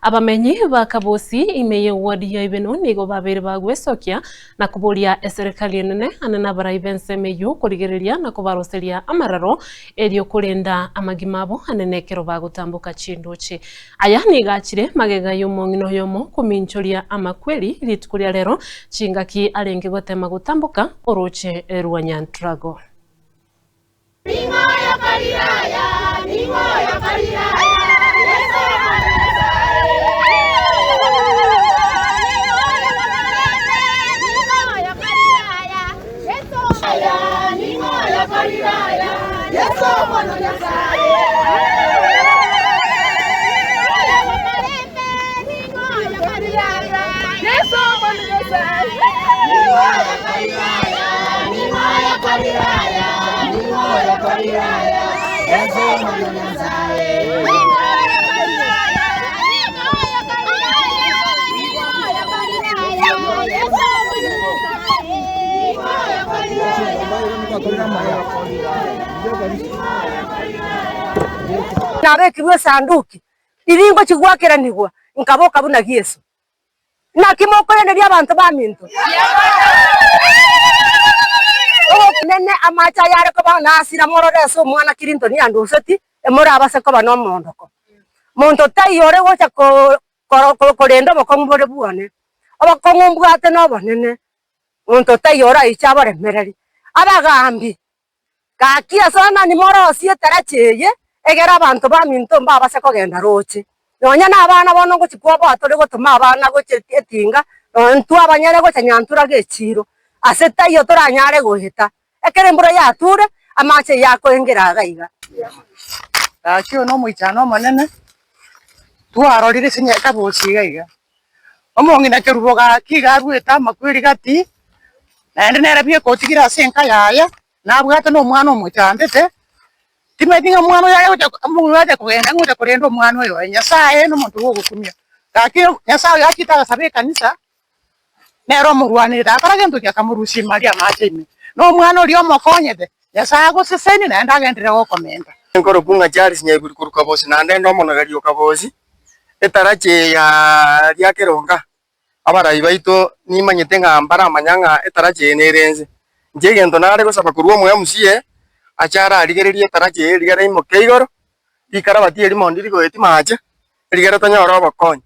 abamenyi ba Kabosi imeye wadi ya ibenu nigo babere bagwesokia na kuburia serikali nene anana baraivense meyo kurigereria na kubaroseria amararo erio kurenda amagimabo anenekero bagutambuka chindoche aya nigachire magega y'umongino yomo kuminchoria amakweli litukuria rero chingaki arenge gotema gutambuka oroche Rwanyantrago. Ningoya Kaliraya, Ningoya Kaliraya, narekirwe sanduki iringo chigwakira nigwa nkaboka buna Yesu na kimoko yene ria abantu baminto nene amacha yare ko bana asira mororeso mwana kirinto ni anduseti emora abase ko bano mondoko monto tayore gocha ko rendo bokombore buane abakombwate no bonene monto tayora ichabare mereri abagambi kakia sana ni morosie taracheye egera abantu baminto mbabase ko genda roche nonya nabana bono ngo chikwa batore gotuma abana gochetinga ntu abanyare gocha nyantura gechiro aseta iyo toranyare goheta ekere mbura yature amache yako engera gaiga akio no muichano manene twarorire sinya Kabosi gaiga omongina keruboga kigarweta makwiri gati nende nere bie kotigira senka yaya nabwate no mwana omuchandete timetinga mwana yaya omuwaje kugenda ngoja kurendo mwana oyo Nyasaye no muntu wo gukumya akio Nyasaye akitaga sabe kanisa nero murwanira akaragento kyakamurushi Maria machime no mwana oli omokonyete Nyasaye agoseseni nenda agendere gokomenda nkoro kunga Charles nyeburi kuru Kabosi nande ndo monagario Kabosi etarache ya lyakeronga abarai baito nimanyete ngambara amanyanga etarache nerenze njegento nare gosaba kurwo mu MCA achara arigererie etarache rigara imoke igoro ikara bati eri mondiri goeti mache rigara tanyoro bakonye